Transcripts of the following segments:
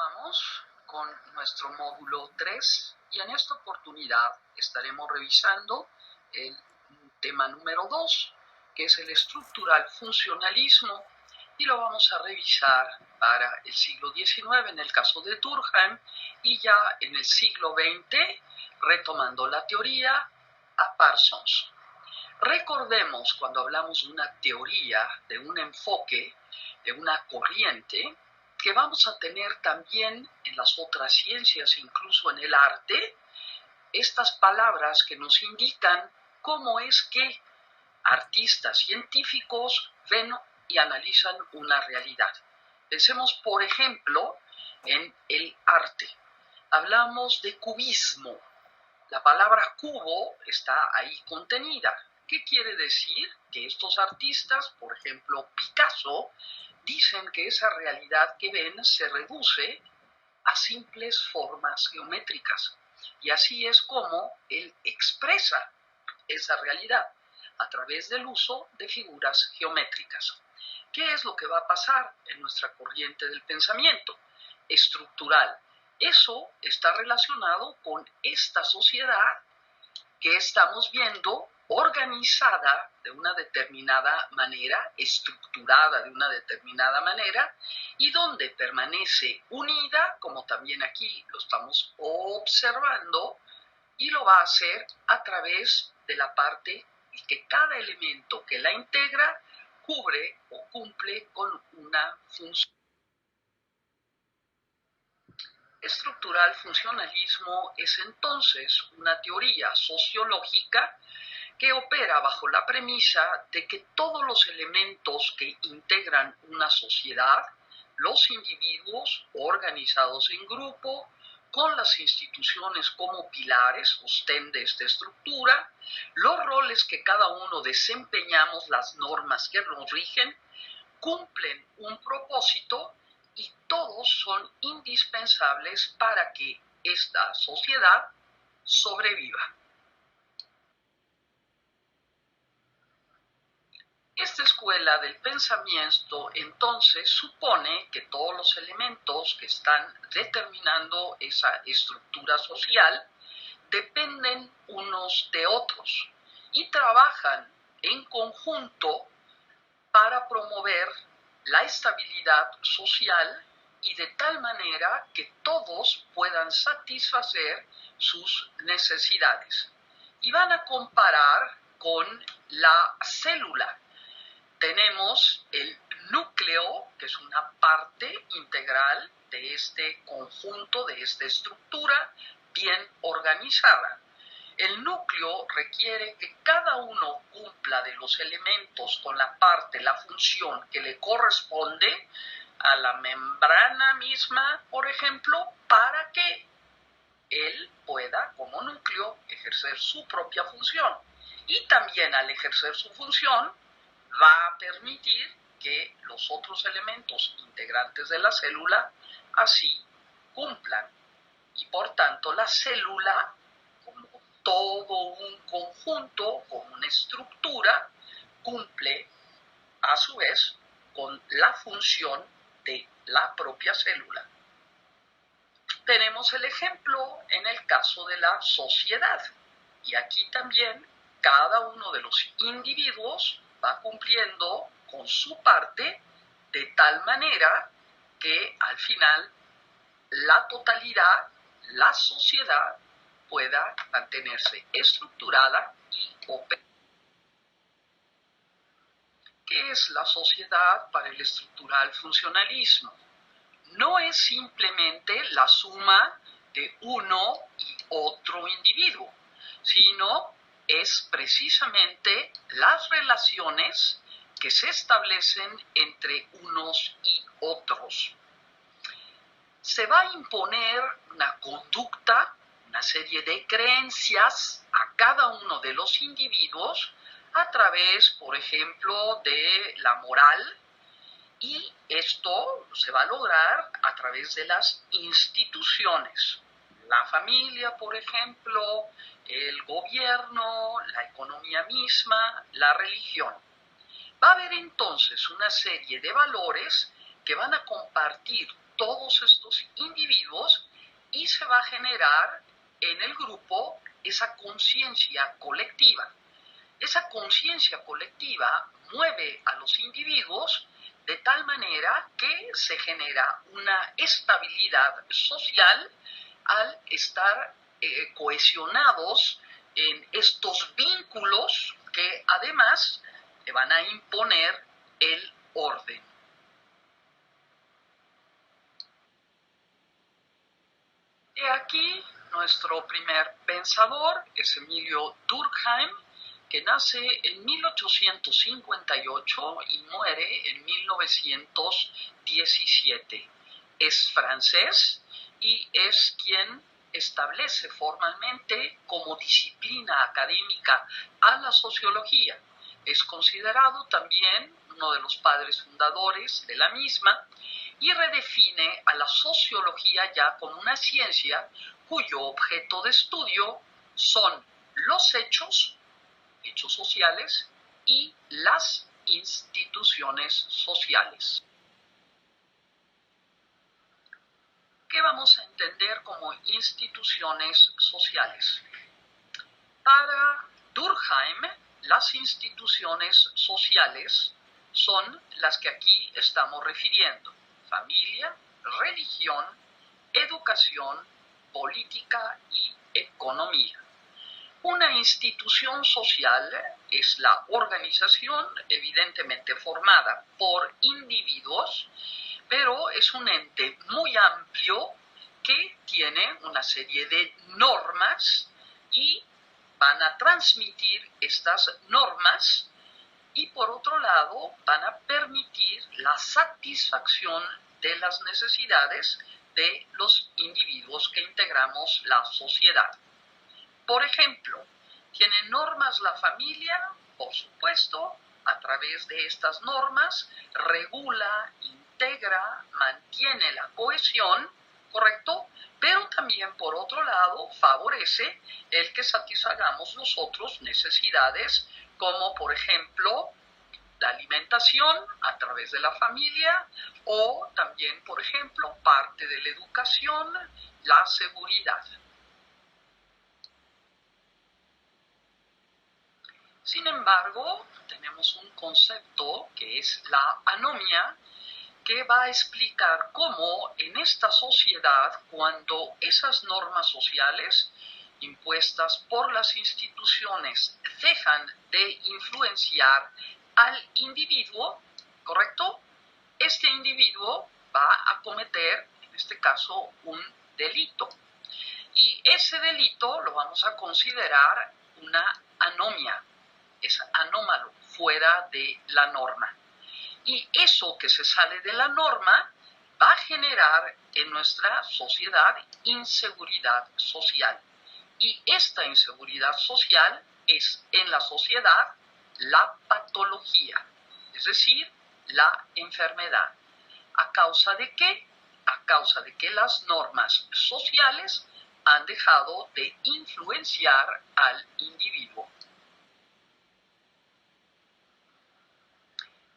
Continuamos con nuestro módulo 3 y en esta oportunidad estaremos revisando el tema número 2, que es el estructural funcionalismo, y lo vamos a revisar para el siglo XIX en el caso de Durkheim y ya en el siglo XX retomando la teoría a Parsons. Recordemos, cuando hablamos de una teoría, de un enfoque, de una corriente, que vamos a tener también en las otras ciencias, incluso en el arte, estas palabras que nos indican cómo es que artistas científicos ven y analizan una realidad. Pensemos, por ejemplo, en el arte. Hablamos de cubismo. La palabra cubo está ahí contenida. ¿Qué quiere decir? Que estos artistas, por ejemplo Picasso, dicen que esa realidad que ven se reduce a simples formas geométricas. Y así es como él expresa esa realidad, a través del uso de figuras geométricas. ¿Qué es lo que va a pasar en nuestra corriente del pensamiento estructural? Eso está relacionado con esta sociedad que estamos viendo organizada de una determinada manera, estructurada de una determinada manera, y donde permanece unida, como también aquí lo estamos observando, y lo va a hacer a través de la parte y que cada elemento que la integra cubre o cumple con una función. Estructural funcionalismo es entonces una teoría sociológica que opera bajo la premisa de que todos los elementos que integran una sociedad, los individuos organizados en grupo, con las instituciones como pilares, sostén de esta estructura, los roles que cada uno desempeñamos, las normas que nos rigen, cumplen un propósito y todos son indispensables para que esta sociedad sobreviva. Esta escuela del pensamiento entonces supone que todos los elementos que están determinando esa estructura social dependen unos de otros y trabajan en conjunto para promover la estabilidad social y de tal manera que todos puedan satisfacer sus necesidades. Y van a comparar con la célula. Tenemos el núcleo, que es una parte integral de este conjunto, de esta estructura bien organizada. El núcleo requiere que cada uno cumpla de los elementos con la parte, la función que le corresponde a la membrana misma, por ejemplo, para que él pueda, como núcleo, ejercer su propia función. Y también al ejercer su función, va a permitir que los otros elementos integrantes de la célula así cumplan. Y por tanto, la célula, como todo un conjunto, como una estructura, cumple a su vez con la función de la propia célula. Tenemos el ejemplo en el caso de la sociedad, y aquí también cada uno de los individuos va cumpliendo con su parte de tal manera que al final la totalidad, la sociedad, pueda mantenerse estructurada y operada. ¿Qué es la sociedad para el estructural funcionalismo? No es simplemente la suma de uno y otro individuo, sino es precisamente las relaciones que se establecen entre unos y otros. Se va a imponer una conducta, una serie de creencias a cada uno de los individuos a través, por ejemplo, de la moral, y esto se va a lograr a través de las instituciones. La familia, por ejemplo, el gobierno, la economía misma, la religión. Va a haber entonces una serie de valores que van a compartir todos estos individuos y se va a generar en el grupo esa conciencia colectiva. Esa conciencia colectiva mueve a los individuos de tal manera que se genera una estabilidad social al estar cohesionados en estos vínculos que además le van a imponer el orden. Y aquí nuestro primer pensador es Emilio Durkheim, que nace en 1858 y muere en 1917. Es francés y es quien establece formalmente como disciplina académica a la sociología. Es considerado también uno de los padres fundadores de la misma y redefine a la sociología ya como una ciencia cuyo objeto de estudio son los hechos sociales y las instituciones sociales. ¿Qué vamos a entender como instituciones sociales? Para Durkheim, las instituciones sociales son las que aquí estamos refiriendo: familia, religión, educación, política y economía. Una institución social es la organización evidentemente formada por individuos, pero es un ente muy amplio que tiene una serie de normas y van a transmitir estas normas y por otro lado van a permitir la satisfacción de las necesidades de los individuos que integramos la sociedad. Por ejemplo, ¿tiene normas la familia? Por supuesto, a través de estas normas regula, integra, mantiene la cohesión, ¿correcto? Pero también, por otro lado, favorece el que satisfagamos nosotros necesidades como, por ejemplo, la alimentación a través de la familia o también, por ejemplo, parte de la educación, la seguridad. Sin embargo, tenemos un concepto que es la anomia, que va a explicar cómo en esta sociedad, cuando esas normas sociales impuestas por las instituciones dejan de influenciar al individuo, ¿correcto? Este individuo va a cometer, en este caso, un delito. Y ese delito lo vamos a considerar una anomia. Es anómalo, fuera de la norma. Y eso que se sale de la norma va a generar en nuestra sociedad inseguridad social. Y esta inseguridad social es en la sociedad la patología, es decir, la enfermedad. ¿A causa de qué? A causa de que las normas sociales han dejado de influenciar al individuo.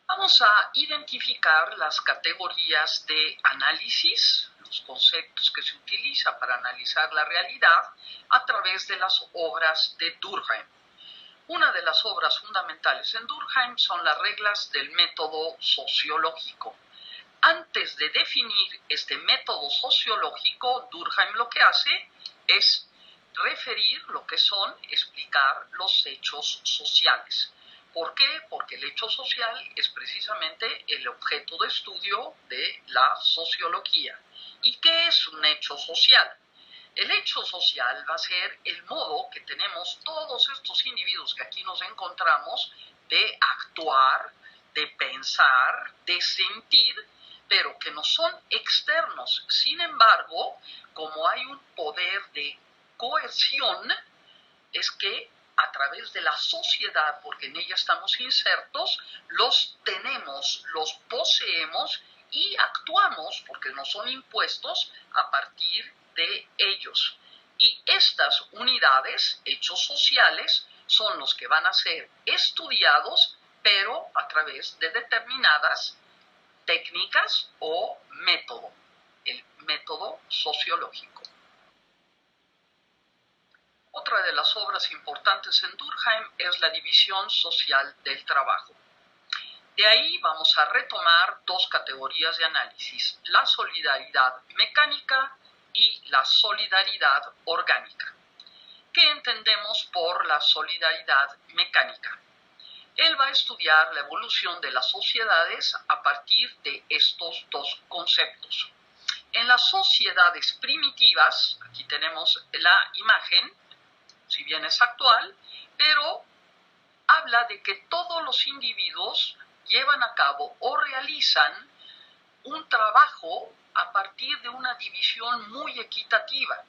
Vamos a identificar las categorías de análisis, los conceptos que se utilizan para analizar la realidad a través de las obras de Durkheim. Una de las obras fundamentales en Durkheim son las reglas del método sociológico. Antes de definir este método sociológico, Durkheim lo que hace es referir lo que son, explicar los hechos sociales. ¿Por qué? Porque el hecho social es precisamente el objeto de estudio de la sociología. ¿Y qué es un hecho social? El hecho social va a ser el modo que tenemos todos estos individuos que aquí nos encontramos de actuar, de pensar, de sentir, pero que no son externos. Sin embargo, como hay un poder de coerción, es que a través de la sociedad, porque en ella estamos insertos, los tenemos, los poseemos y actuamos, porque nos son impuestos a partir de ellos. Y estas unidades, hechos sociales, son los que van a ser estudiados, pero a través de determinadas técnicas o método. método sociológico. Otra de las obras importantes en Durkheim es la división social del trabajo. De ahí vamos a retomar dos categorías de análisis, la solidaridad mecánica y la solidaridad orgánica. ¿Qué entendemos por la solidaridad mecánica? Él va a estudiar la evolución de las sociedades a partir de estos dos conceptos. En las sociedades primitivas, aquí tenemos la imagen, si bien es actual, pero habla de que todos los individuos llevan a cabo o realizan un trabajo a partir de una división muy equitativa.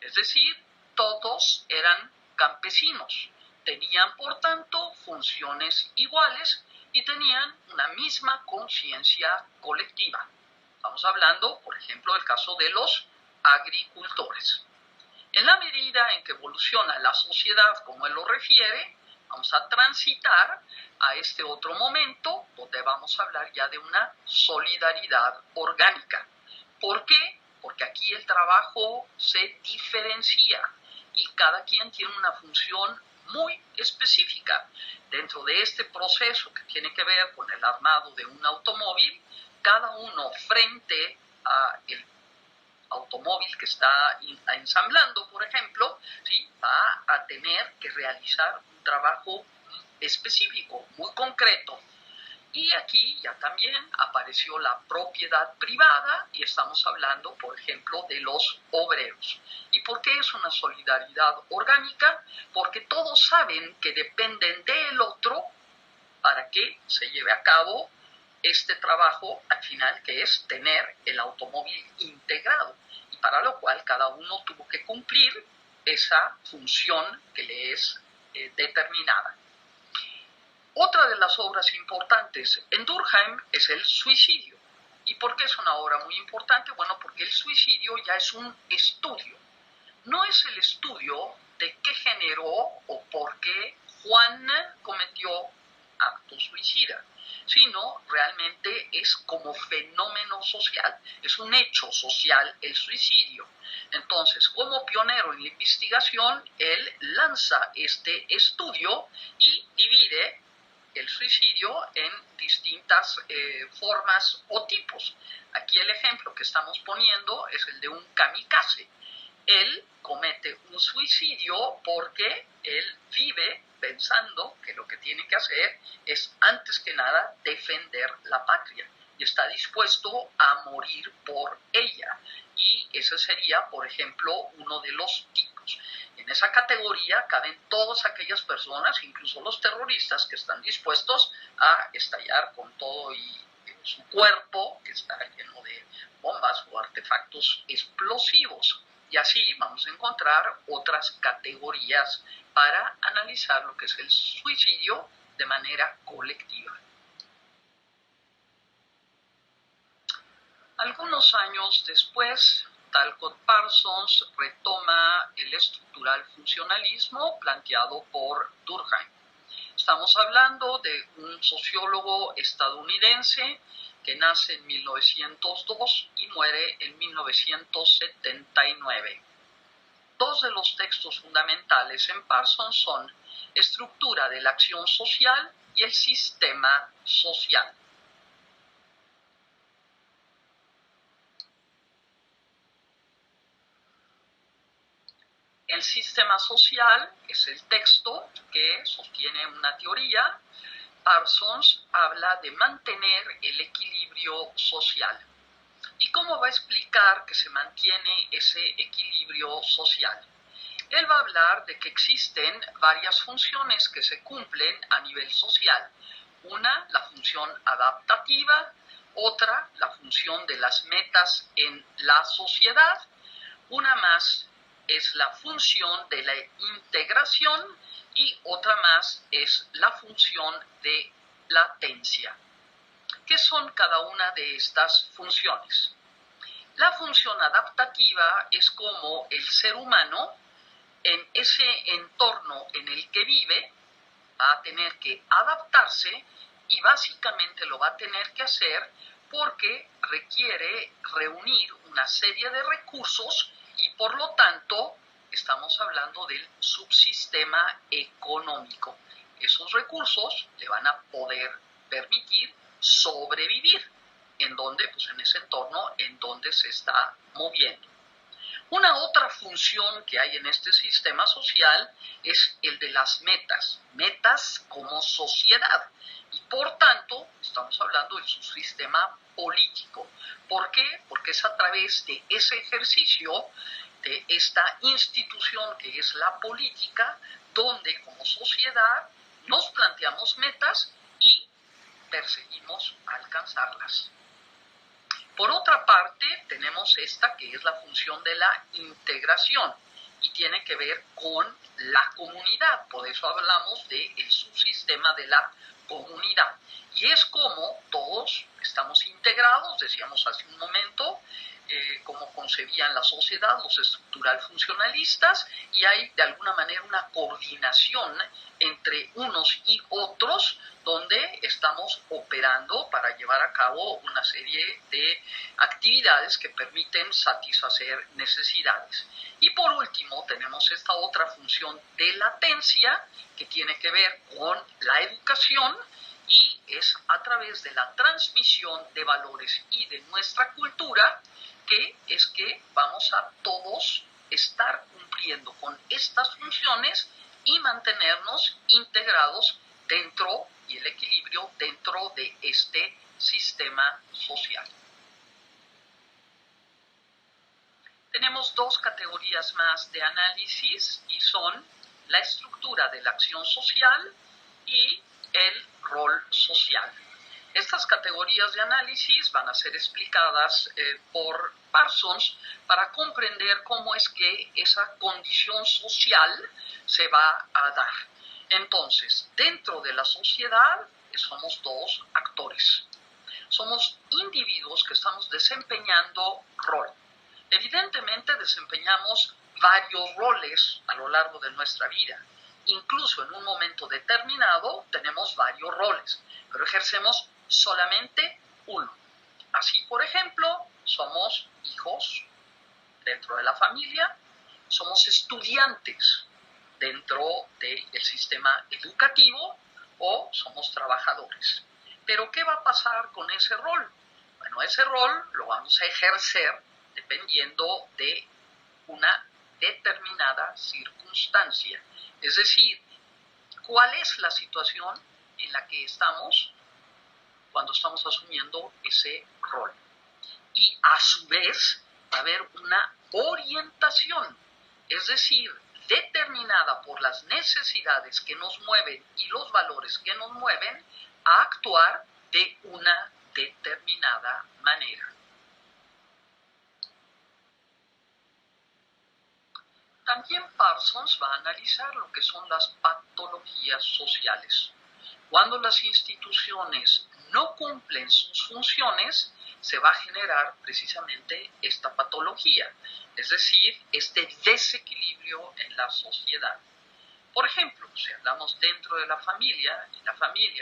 Es decir, todos eran campesinos, tenían por tanto funciones iguales y tenían una misma conciencia colectiva. Estamos hablando, por ejemplo, del caso de los agricultores. En la medida en que evoluciona la sociedad, como él lo refiere, vamos a transitar a este otro momento donde vamos a hablar ya de una solidaridad orgánica. ¿Por qué? Porque aquí el trabajo se diferencia y cada quien tiene una función muy específica. Dentro de este proceso que tiene que ver con el armado de un automóvil, cada uno frente a el automóvil que está ensamblando, por ejemplo, ¿sí?, va a tener que realizar un trabajo específico, muy concreto. Y aquí ya también apareció la propiedad privada y estamos hablando, por ejemplo, de los obreros. ¿Y por qué es una solidaridad orgánica? Porque todos saben que dependen del otro para que se lleve a cabo este trabajo al final, que es tener el automóvil integrado, y para lo cual cada uno tuvo que cumplir esa función que le es determinada. Otra de las obras importantes en Durkheim es el suicidio. ¿Y por qué es una obra muy importante? Bueno, porque el suicidio ya es un estudio. No es el estudio de qué generó o por qué Juan cometió acto suicida, sino realmente es como fenómeno social, es un hecho social el suicidio. Entonces, como pionero en la investigación, él lanza este estudio y divide el suicidio en distintas formas o tipos. Aquí el ejemplo que estamos poniendo es el de un kamikaze. Él comete un suicidio porque él vive pensando que lo que tiene que hacer es, antes que nada, defender la patria y está dispuesto a morir por ella. Y ese sería, por ejemplo, uno de los tipos. En esa categoría caben todas aquellas personas, incluso los terroristas, que están dispuestos a estallar con todo y su cuerpo, que está lleno de bombas o artefactos explosivos. Y así vamos a encontrar otras categorías para analizar lo que es el suicidio de manera colectiva. Algunos años después, Talcott Parsons retoma el estructural funcionalismo planteado por Durkheim. Estamos hablando de un sociólogo estadounidense que nace en 1902 y muere en 1979. Dos de los textos fundamentales en Parsons son Estructura de la acción social y El sistema social. El sistema social es el texto que sostiene una teoría. Parsons habla de mantener el equilibrio social. ¿Y cómo va a explicar que se mantiene ese equilibrio social? Él va a hablar de que existen varias funciones que se cumplen a nivel social. Una, la función adaptativa; otra, la función de las metas en la sociedad; una más es la función de la integración y otra más es la función de latencia. ¿Qué son cada una de estas funciones? La función adaptativa es como el ser humano, en ese entorno en el que vive, va a tener que adaptarse y básicamente lo va a tener que hacer porque requiere reunir una serie de recursos y por lo tanto estamos hablando del subsistema económico. Esos recursos le van a poder permitir sobrevivir en donde, pues en ese entorno en donde se está moviendo. Una otra función que hay en este sistema social es el de las metas, metas como sociedad. Y por tanto, estamos hablando de su sistema político. ¿Por qué? Porque es a través de ese ejercicio, de esta institución que es la política, donde como sociedad nos planteamos metas y perseguimos alcanzarlas. Por otra parte, tenemos esta que es la función de la integración y tiene que ver con la comunidad. Por eso hablamos del subsistema de la comunidad. Y es como todos estamos integrados, decíamos hace un momento, como concebían la sociedad, los estructural funcionalistas, y hay de alguna manera una coordinación entre unos y otros, donde estamos operando para llevar a cabo una serie de actividades que permiten satisfacer necesidades. Y por último, tenemos esta otra función de latencia, que tiene que ver con la educación, y es a través de la transmisión de valores y de nuestra cultura que es que vamos a todos estar cumpliendo con estas funciones y mantenernos integrados dentro y el equilibrio dentro de este sistema social. Tenemos dos categorías más de análisis y son la estructura de la acción social y el rol social. Estas categorías de análisis van a ser explicadas por Parsons para comprender cómo es que esa condición social se va a dar. Entonces, dentro de la sociedad somos dos actores. Somos individuos que estamos desempeñando rol. Evidentemente desempeñamos varios roles a lo largo de nuestra vida. Incluso en un momento determinado tenemos varios roles, pero ejercemos solamente uno. Así, por ejemplo, somos hijos dentro de la familia, somos estudiantes dentro del sistema educativo o somos trabajadores. Pero ¿qué va a pasar con ese rol? Bueno, ese rol lo vamos a ejercer dependiendo de una determinada circunstancia. Es decir, ¿cuál es la situación en la que estamos cuando estamos asumiendo ese rol? Y a su vez va a haber una orientación, es decir, determinada por las necesidades que nos mueven y los valores que nos mueven a actuar de una determinada manera. También Parsons va a analizar lo que son las patologías sociales. Cuando las instituciones no cumplen sus funciones, se va a generar precisamente esta patología, es decir, este desequilibrio en la sociedad. Por ejemplo, si hablamos dentro de la familia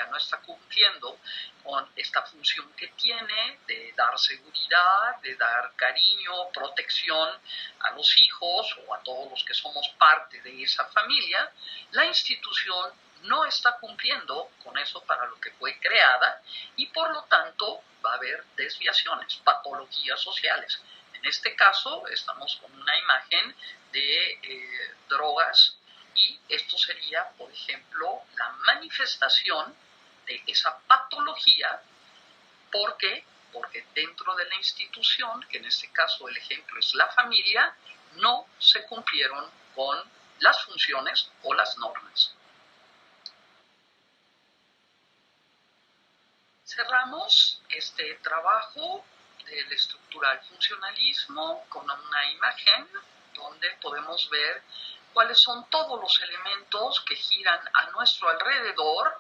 no está cumpliendo con esta función que tiene de dar seguridad, de dar cariño, protección a los hijos o a todos los que somos parte de esa familia, la institución no está cumpliendo con eso para lo que fue creada y por lo tanto va a haber desviaciones, patologías sociales. En este caso estamos con una imagen de drogas. Y esto sería, por ejemplo, la manifestación de esa patología. ¿Por qué? Porque dentro de la institución, que en este caso el ejemplo es la familia, no se cumplieron con las funciones o las normas. Cerramos este trabajo del estructural funcionalismo con una imagen donde podemos ver cuáles son todos los elementos que giran a nuestro alrededor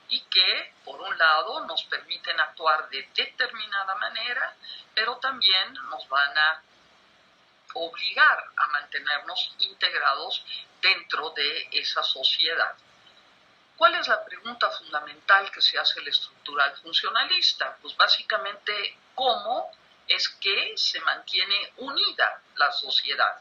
y que, por un lado, nos permiten actuar de determinada manera, pero también nos van a obligar a mantenernos integrados dentro de esa sociedad. ¿Cuál es la pregunta fundamental que se hace el estructural funcionalista? Pues básicamente, ¿cómo es que se mantiene unida la sociedad?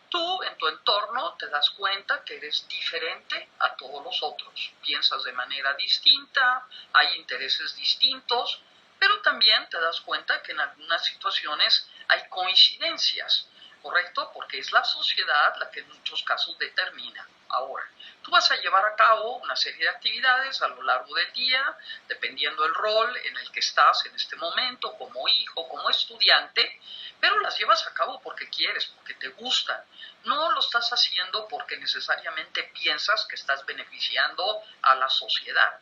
Tú en tu entorno te das cuenta que eres diferente a todos los otros, piensas de manera distinta, hay intereses distintos, pero también te das cuenta que en algunas situaciones hay coincidencias, ¿correcto? Porque es la sociedad la que en muchos casos determina. Ahora, tú vas a llevar a cabo una serie de actividades a lo largo del día, dependiendo del rol en el que estás en este momento, como hijo, como estudiante, pero las llevas a cabo porque quieres, porque te gustan. No lo estás haciendo porque necesariamente piensas que estás beneficiando a la sociedad,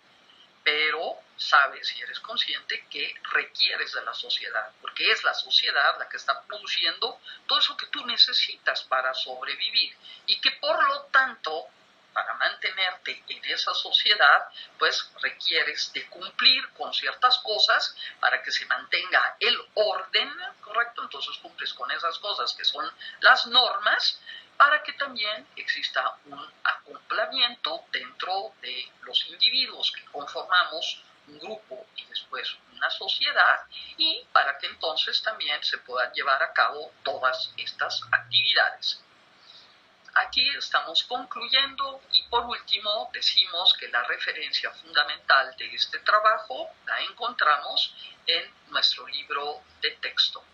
pero sabes y eres consciente que requieres de la sociedad, porque es la sociedad la que está produciendo todo eso que tú necesitas para sobrevivir y que por lo tanto, para mantenerte en esa sociedad, pues requieres de cumplir con ciertas cosas para que se mantenga el orden, ¿correcto? Entonces cumples con esas cosas que son las normas, para que también exista un acoplamiento dentro de los individuos que conformamos un grupo y después una sociedad, y para que entonces también se puedan llevar a cabo todas estas actividades. Aquí estamos concluyendo y por último decimos que la referencia fundamental de este trabajo la encontramos en nuestro libro de texto.